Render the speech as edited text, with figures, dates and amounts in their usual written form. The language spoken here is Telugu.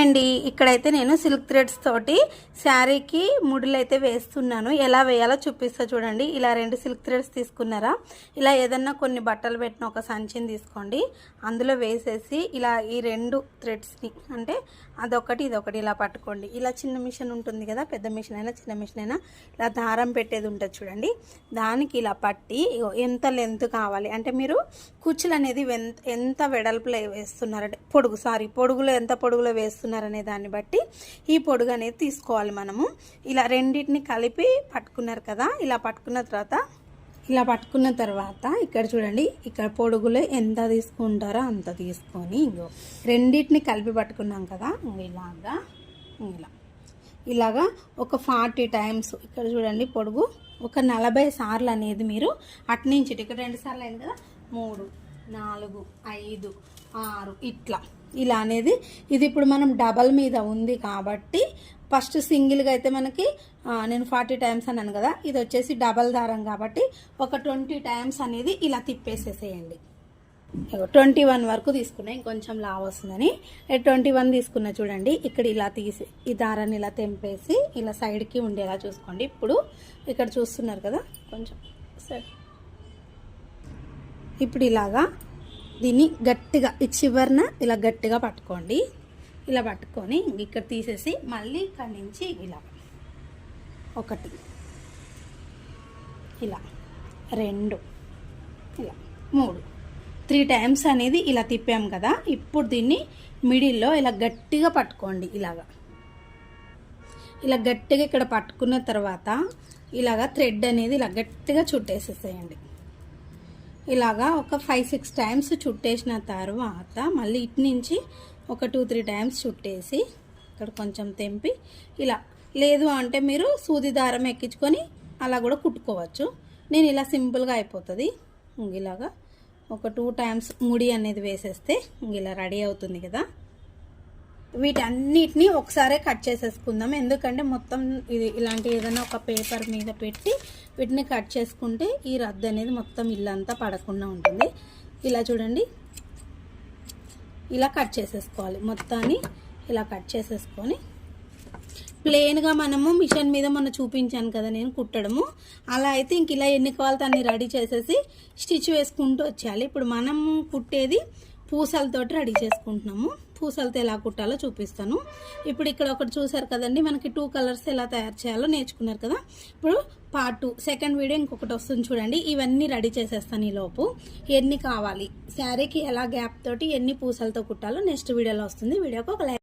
అండి ఇక్కడైతే నేను సిల్క్ థ్రెడ్స్ తోటి శారీకి ముడులు అయితే వేస్తున్నాను. ఎలా వేయాలో చూపిస్తా చూడండి. ఇలా 2 సిల్క్ థ్రెడ్స్ తీసుకున్నారా, ఇలా ఏదన్నా కొన్ని బట్టలు పెట్టిన ఒక సంచిని తీసుకోండి. అందులో వేసేసి ఇలా ఈ 2 థ్రెడ్స్ని అంటే అదొకటి ఇదొకటి ఇలా పట్టుకోండి. ఇలా చిన్న మిషన్ ఉంటుంది కదా, పెద్ద మిషన్ అయినా చిన్న మిషన్ అయినా ఇలా దారం పెట్టేది ఉంటుంది చూడండి. దానికి ఇలా పట్టి ఎంత లెంత్ కావాలి అంటే మీరు కుచ్చులు అనేది ఎంత వెడల్పులో వేస్తున్నారంటే పొడుగులో ఎంత పొడుగులో వేస్తున్నారనే దాన్ని బట్టి ఈ పొడుగు అనేది తీసుకోవాలి. మనము ఇలా రెండింటిని కలిపి పట్టుకున్నారు కదా, ఇలా పట్టుకున్న తర్వాత ఇక్కడ చూడండి, ఇక్కడ పొడుగులో ఎంత తీసుకుంటారో అంత తీసుకొని రెండింటిని కలిపి పట్టుకున్నాం కదా, ఇలాగా ఒక 40 టైమ్స్ ఇక్కడ చూడండి పొడుగు ఒక 40 సార్లు అనేది మీరు అట్నుంచి ఇక్కడ 2 సార్లు అయింది కదా, 3 4 5 6 ఇలా అనేది ఇది ఇప్పుడు మనం డబల్ మీద ఉంది కాబట్టి ఫస్ట్ సింగిల్గా అయితే మనకి నేను 40 టైమ్స్ అన్నాను కదా, ఇది వచ్చేసి డబల్ దారం కాబట్టి ఒక 20 టైమ్స్ అనేది ఇలా తిప్పేసేసేయండి. 21 వరకు తీసుకున్నా, ఇంకొంచెం లావ్ వస్తుందని 21 తీసుకున్నా చూడండి. ఇక్కడ ఇలా తీసి ఈ దారాన్ని ఇలా తెంపేసి ఇలా సైడ్కి ఉండేలా చూసుకోండి. ఇప్పుడు ఇక్కడ చూస్తున్నారు కదా కొంచెం సరే, ఇప్పుడు ఇలాగా దీన్ని గట్టిగా ఈ చివరన ఇలా గట్టిగా పట్టుకోండి. ఇలా పట్టుకొని ఇక్కడ తీసేసి మళ్ళీ ఇక్కడి నుంచి ఇలా 1 ఇలా 2 ఇలా 3 టైమ్స్ అనేది ఇలా తిప్పాం కదా. ఇప్పుడు దీన్ని మిడిల్లో ఇలా గట్టిగా పట్టుకోండి. ఇలా గట్టిగా ఇక్కడ పట్టుకున్న తర్వాత ఇలాగా థ్రెడ్ అనేది ఇలా గట్టిగా చుట్టేసేసేయండి. ఇలాగా ఒక 5-6 టైమ్స్ చుట్టేసిన తర్వాత మళ్ళీ ఇటు నుంచి ఒక 2-3 టైమ్స్ చుట్టేసి ఇక్కడ కొంచెం తెంపి ఇలా, లేదు అంటే మీరు సూది దారం ఎక్కించుకొని అలా కూడా కుట్టుకోవచ్చు. నేను ఇలా సింపుల్గా అయిపోతుంది. ఇలాగా ఒక 2 టైమ్స్ ముడి అనేది వేసేస్తే ఇలా రెడీ అవుతుంది కదా. వీటన్నిటిని ఒకసారి కట్ చేసేసుకుందాం, ఎందుకంటే మొత్తం ఇది ఇలాంటి ఏదైనా ఒక పేపర్ మీద పెట్టి వీటిని కట్ చేసుకుంటే ఈ రద్దు అనేది మొత్తం ఇల్లంతా పడకుండా ఉంటుంది. ఇలా చూడండి, ఇలా కట్ చేసేసుకోవాలి. మొత్తాన్ని ఇలా కట్ చేసేసుకొని ప్లెయిన్గా మనము మిషన్ మీద మొన్న చూపించాను కదా నేను కుట్టడము, అలా అయితే ఇంక ఇలా ఎన్ని కావాలితే అన్ని రెడీ చేసేసి స్టిచ్ వేసుకుంటూ వచ్చేయాలి. ఇప్పుడు మనం కుట్టేది పూసలతోటి రెడీ చేసుకుంటున్నాము. పూసలతో ఎలా కుట్టాలో చూపిస్తాను. ఇప్పుడు ఇక్కడ ఒకటి చూసారు కదండి, మనకి 2 కలర్స్ ఎలా తయారు చేయాలో నేర్చుకున్నారు కదా. ఇప్పుడు పార్ట్ 2 సెకండ్ వీడియో ఇంకొకటి వస్తుంది చూడండి. ఇవన్నీ రెడీ చేసేస్తాను. ఈలోపు ఎన్ని కావాలి శారీకి ఎలా గ్యాప్ తోటి ఎన్ని పూసలతో కుట్టాలో నెక్స్ట్ వీడియోలో వస్తుంది. వీడియోకి ఒక లైక్